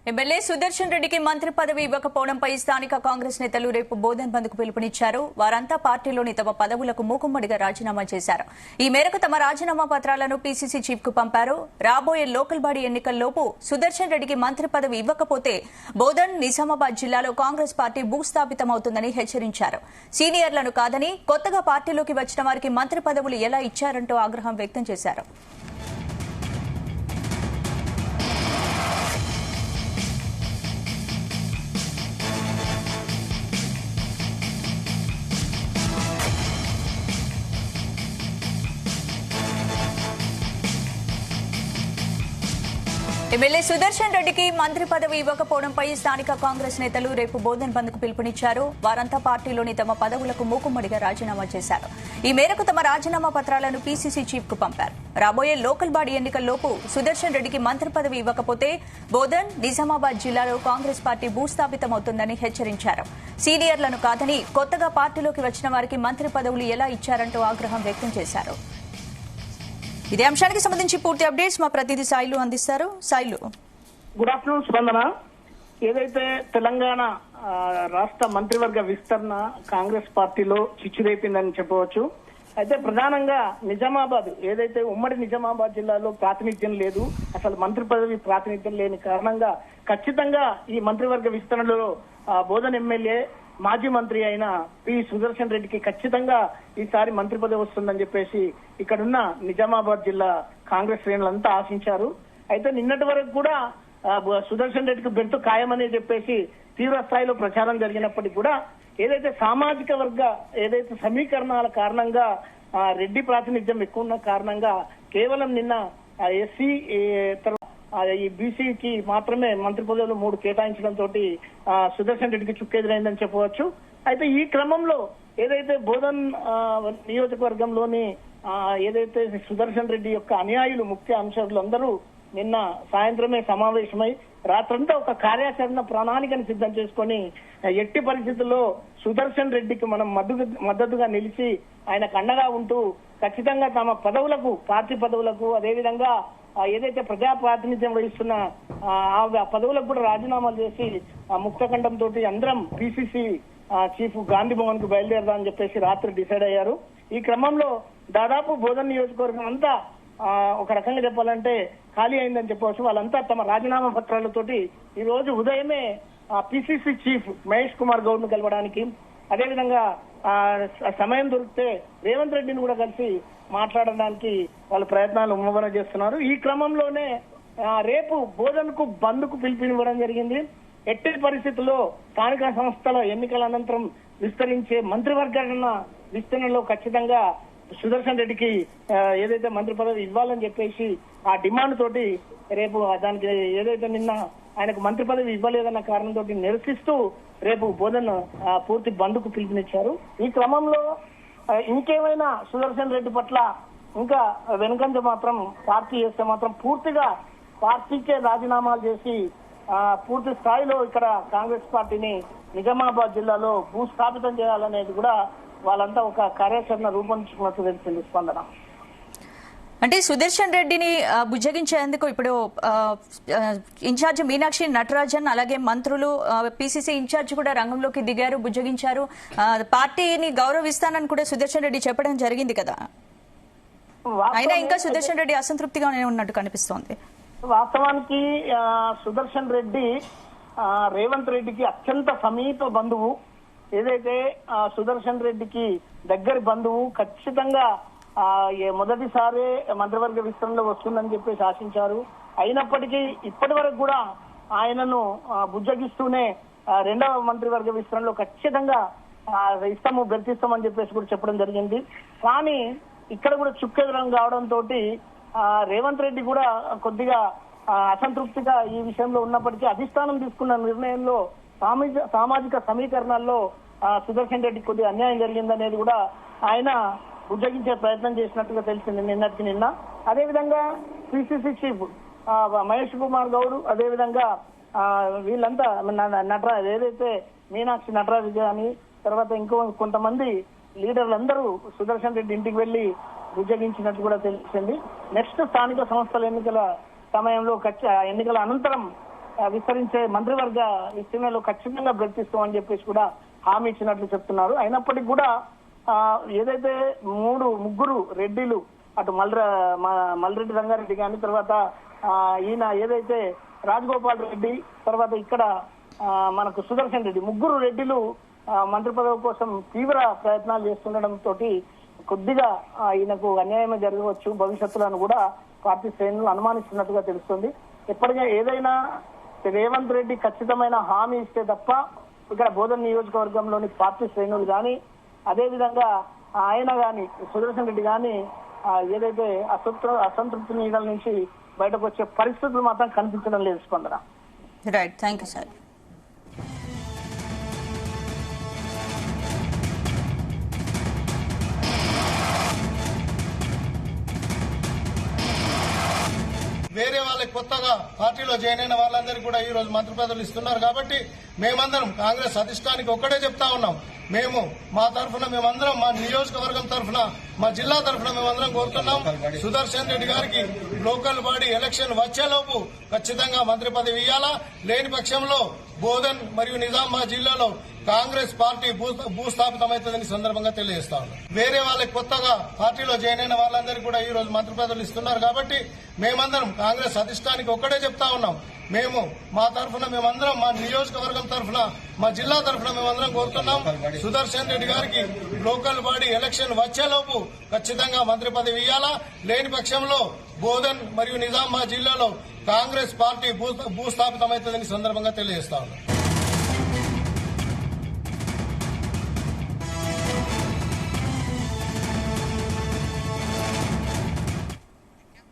MLA Sudarshan రెడ్డికి మంత్రి పదవి ఇవ్వకపోవడంపై స్థానిక కాంగ్రెస్ నేతలు రేపు బోధన్ బంద్కు పిలుపునిచ్చారు. వారంతా పార్టీలోని తమ పదవులకు మూకుమ్మడిగా రాజీనామా చేశారు. ఈ మేరకు తమ రాజీనామా పత్రాలను పీసీసీ చీఫ్ కు పంపారు. రాబోయే లోకల్ బాడీ ఎన్నికల్లోపు సుదర్శన్ రెడ్డికి మంత్రి పదవి ఇవ్వకపోతే బోధన్, నిజామాబాద్ జిల్లాలో కాంగ్రెస్ పార్టీ భూస్థాపితమవుతుందని హెచ్చరించారు. సీనియర్లను కాదని కొత్తగా పార్టీలోకి వచ్చిన వారికి మంత్రి పదవులు ఎలా ఇచ్చారంటూ ఆగ్రహం వ్యక్తం చేశారు. ఎమ్మెల్యే సుదర్శన్ రెడ్డికి మంత్రి పదవి ఇవ్వకపోవడంపై స్థానిక కాంగ్రెస్ నేతలు రేపు బోధన్ బంద్కు పిలుపునిచ్చారు. వారంతా పార్టీలోని తమ పదవులకు మూకుమ్మడిగా రాజీనామా చేశారు. ఈ మేరకు తమ రాజీనామా పత్రాలను పీసీసీ చీఫ్ కు పంపారు. రాబోయే లోకల్ బాడీ ఎన్నికల్లోపు సుదర్శన్ రెడ్డికి మంత్రి పదవి ఇవ్వకపోతే బోధన్, నిజామాబాద్ జిల్లాలో కాంగ్రెస్ పార్టీ భూస్థాపితమవుతుందని హెచ్చరించారు. సీనియర్లను కాదని కొత్తగా పార్టీలోకి వచ్చిన వారికి మంత్రి పదవులు ఎలా ఇచ్చారంటూ ఆగ్రహం వ్యక్తం చేశారు. ఇదే అంశానికి సంబంధించి పూర్తి అప్డేట్స్ మా ప్రతినిధి సాయిలు అందిస్తారు. సాయిలు, గుడ్ ఆఫ్టర్నూన్ స్పందన. ఏదైతే తెలంగాణ రాష్ట్ర మంత్రివర్గ విస్తరణ కాంగ్రెస్ పార్టీలో చిచ్చురేపిందని చెప్పవచ్చు. అయితే ప్రధానంగా నిజామాబాద్, ఏదైతే ఉమ్మడి నిజామాబాద్ జిల్లాలో ప్రాతినిధ్యం లేదు, అసలు మంత్రి పదవి ప్రాతినిధ్యం లేని కారణంగా ఖచ్చితంగా ఈ మంత్రివర్గ విస్తరణలో బోధన్ ఎమ్మెల్యే మాజీ మంత్రి అయిన పి సుదర్శన్ రెడ్డికి ఖచ్చితంగా ఈసారి మంత్రి పదవి వస్తుందని చెప్పేసి ఇక్కడున్న నిజామాబాద్ జిల్లా కాంగ్రెస్ శ్రేణులంతా ఆశించారు. అయితే నిన్నటి వరకు కూడా సుదర్శన్ రెడ్డికి బెంతు ఖాయమని చెప్పేసి తీవ్ర స్థాయిలో ప్రచారం జరిగినప్పటికీ కూడా ఏదైతే సామాజిక వర్గ ఏదైతే సమీకరణాల కారణంగా రెడ్డి ప్రాతినిధ్యం ఎక్కువ ఉన్న కారణంగా కేవలం నిన్న ఎస్సీ ఈ బీసీకి మాత్రమే మంత్రి పదవులు 3 కేటాయించడంతో సుదర్శన్ రెడ్డికి చుక్కెదురైందని చెప్పవచ్చు. అయితే ఈ క్రమంలో ఏదైతే బోధన్ నియోజకవర్గంలోని ఏదైతే సుదర్శన్ రెడ్డి యొక్క అనుయాయులు, ముఖ్య అంశాలు అందరూ నిన్న సాయంత్రమే సమావేశమై రాత్రంతా ఒక కార్యాచరణ ప్రణాళికను సిద్ధం చేసుకొని ఎట్టి పరిస్థితుల్లో సుదర్శన్ రెడ్డికి మనం మద్దతుగా నిలిచి ఆయనకు అండగా ఉంటూ ఖచ్చితంగా తమ పదవులకు, పార్టీ పదవులకు, అదేవిధంగా ఏదైతే ప్రజా ప్రాతినిధ్యం వహిస్తున్న ఆ పదవులకు కూడా రాజీనామాలు చేసి ముక్తఖండంతో అందరం పీసీసీ చీఫ్ గాంధీ భవన్ కు బయలుదేరదామని చెప్పేసి రాత్రి డిసైడ్ అయ్యారు. ఈ క్రమంలో దాదాపు బోధన్ నియోజకవర్గం అంతా ఒక రకంగా చెప్పాలంటే ఖాళీ అయిందని చెప్పవచ్చు. వాళ్ళంతా తమ రాజీనామా పత్రాలతోటి ఈ రోజు ఉదయమే పీసీసీ చీఫ్ మహేష్ కుమార్ గౌడ్ ను కలవడానికి, అదేవిధంగా సమయం దొరికితే రేవంత్ రెడ్డిని కూడా కలిసి మాట్లాడడానికి వాళ్ళ ప్రయత్నాలు ముమ్మరం చేస్తున్నారు. ఈ క్రమంలోనే రేపు బోధన్ కు బంద్ కు పిలుపునివ్వడం జరిగింది. ఎట్టి పరిస్థితుల్లో స్థానిక సంస్థల ఎన్నికల అనంతరం విస్తరించే మంత్రివర్గ విస్తరణలో ఖచ్చితంగా సుదర్శన్ రెడ్డికి ఏదైతే మంత్రి పదవి ఇవ్వాలని చెప్పేసి ఆ డిమాండ్ తోటి రేపు దానికి ఏదైతే నిన్న ఆయనకు మంత్రి పదవి ఇవ్వలేదన్న కారణంతో నిరసిస్తూ రేపు బోధన్ పూర్తి బంద్ కు పిలుపునిచ్చారు. ఈ క్రమంలో ఇంకేమైనా సుదర్శన్ రెడ్డి పట్ల ఇంకా వెనుకంజ మాత్రం పార్టీ చేస్తే మాత్రం పూర్తిగా పార్టీకే రాజీనామాలు చేసి పూర్తి స్థాయిలో ఇక్కడ కాంగ్రెస్ పార్టీని నిజామాబాద్ జిల్లాలో భూస్థాపితం చేయాలనేది కూడా వాళ్ళంతా ఒక కార్యాచరణ రూపొందించుకున్నట్టు తెలిసింది. స్పందన అంటే సుదర్శన్ రెడ్డిని బుజ్జగించేందుకు ఇప్పుడు ఇన్ఛార్జ్ మీనాక్షి నటరాజన్, అలాగే మంత్రులు, పీసీసీ ఇన్ఛార్జ్ కూడా రంగంలోకి దిగారు, బుజ్జగించారు. పార్టీని గౌరవిస్తానని కూడా సుదర్శన్ రెడ్డి చెప్పడం జరిగింది కదా. అయినా ఇంకా సుదర్శన్ రెడ్డి అసంతృప్తిగానే ఉన్నట్టు కనిపిస్తోంది. వాస్తవానికి సుదర్శన్ రెడ్డి రేవంత్ రెడ్డికి అత్యంత సమీప బంధువు. ఏదైతే సుదర్శన్ రెడ్డికి దగ్గరి బంధువు, ఖచ్చితంగా మొదటిసారి మంత్రివర్గ విస్తరణలో వస్తుందని చెప్పేసి ఆశించారు. అయినప్పటికీ ఇప్పటి వరకు కూడా ఆయనను బుజ్జగిస్తూనే రెండవ మంత్రివర్గ విస్తరణలో ఖచ్చితంగా ఇస్తాము, బెర్తిస్తామని చెప్పేసి కూడా చెప్పడం జరిగింది. కానీ ఇక్కడ కూడా చుక్కెదురం కావడంతో రేవంత్ రెడ్డి కూడా కొద్దిగా అసంతృప్తిగా ఈ విషయంలో ఉన్నప్పటికీ అధిష్టానం తీసుకున్న నిర్ణయంలో సామాజిక సమీకరణాల్లో సుదర్శన్ రెడ్డికి కొద్దిగా అన్యాయం జరిగిందనేది కూడా ఆయన ఉద్యోగించే ప్రయత్నం చేసినట్టుగా తెలిసింది నిన్నటికి నిన్న. అదేవిధంగా పిసిసి చీఫ్ మహేష్ కుమార్ గౌడ్, అదేవిధంగా వీళ్ళంతా నటరాజ్, ఏదైతే మీనాక్షి నటరాజ్ గాని తర్వాత ఇంకో కొంతమంది లీడర్లందరూ సుదర్శన్ రెడ్డి ఇంటికి వెళ్లి ఉద్యోగించినట్టు కూడా తెలిసింది. నెక్స్ట్ స్థానిక సంస్థల ఎన్నికల సమయంలో ఎన్నికల అనంతరం విస్తరించే మంత్రివర్గ విస్తరణలో ఖచ్చితంగా బ్రతిస్తామని చెప్పేసి కూడా హామీ ఇచ్చినట్లు చెప్తున్నారు. అయినప్పటికీ కూడా ఏదైతే ముగ్గురు రెడ్డిలు అటు మల్రెడ్డి రంగారెడ్డి కానీ తర్వాత ఈయన ఏదైతే రాజగోపాల్ రెడ్డి తర్వాత ఇక్కడ మనకు సుదర్శన్ రెడ్డి ముగ్గురు రెడ్డిలు మంత్రి పదవి కోసం తీవ్ర ప్రయత్నాలు చేస్తుండటంతో కొద్దిగా ఈయనకు అన్యాయమే జరగవచ్చు భవిష్యత్తులను కూడా పార్టీ శ్రేణులు అనుమానిస్తున్నట్టుగా తెలుస్తుంది. ఎప్పటికైనా ఏదైనా రేవంత్ రెడ్డి ఖచ్చితమైన హామీ ఇస్తే తప్ప ఇక్కడ బోధన్ నియోజకవర్గంలోని పార్టీ శ్రేణులు కానీ అదేవిధంగా ఆయన కానీ సుదర్శన్ రెడ్డి కానీ ఏదైతే అసంతృప్తి నీడల నుంచి బయటకు వచ్చే పరిస్థితులు మాత్రం కనిపించడం లేదు. స్పందన. Right, thank you sir. వేరే వాళ్ళకి కొత్తగా పార్టీలో జాయిన్ అయిన వాళ్ళందరికీ కూడా ఈ రోజు మంత్రి పదవులు ఇస్తున్నారు. కాబట్టి మేమందరం కాంగ్రెస్ అధిష్టానికి ఒక్కటే చెప్తా ఉన్నాం, మేము మా తరఫున మేమందరం మా నియోజకవర్గం తరఫున మా జిల్లా తరఫున మేమందరం కోరుతున్నాం, సుదర్శన్ రెడ్డి గారికి లోకల్ బాడీ ఎలక్షన్ వచ్చేలోపు ఖచ్చితంగా మంత్రి పదవి ఇవ్వాలా. లేని పక్షంలో బోధన్ మరియు నిజామాబాద్ జిల్లాలో కాంగ్రెస్ పార్టీ భూస్థాపితమవుతుందని సందర్భంగా తెలియజేస్తా ఉన్నాం. వేరే వాళ్ళకి కొత్తగా పార్టీలో జాయిన్ అయిన వాళ్ళందరికీ కూడా ఈ రోజు మంత్రి పదవులు ఇస్తున్నారు. కాబట్టి మేమందరం కాంగ్రెస్ అధిష్టానికి ఒక్కటే చెప్తా ఉన్నాం, మేము మా తరఫున మేమందరం మా నియోజకవర్గం తరఫున మా జిల్లా తరఫున మేమందరం కోరుతున్నాం, సుదర్శన్ రెడ్డి గారికి లోకల్ బాడీ ఎలక్షన్ వచ్చేలోపు ఖచ్చితంగా మంత్రి పదవి ఇవ్వాలా. లేని పక్షంలో బోధన్ మరియు నిజామాబాద్ జిల్లాలో కాంగ్రెస్ పార్టీ భూస్థాపితమవుతుందని సందర్భంగా తెలియజేస్తా ఉన్నాం.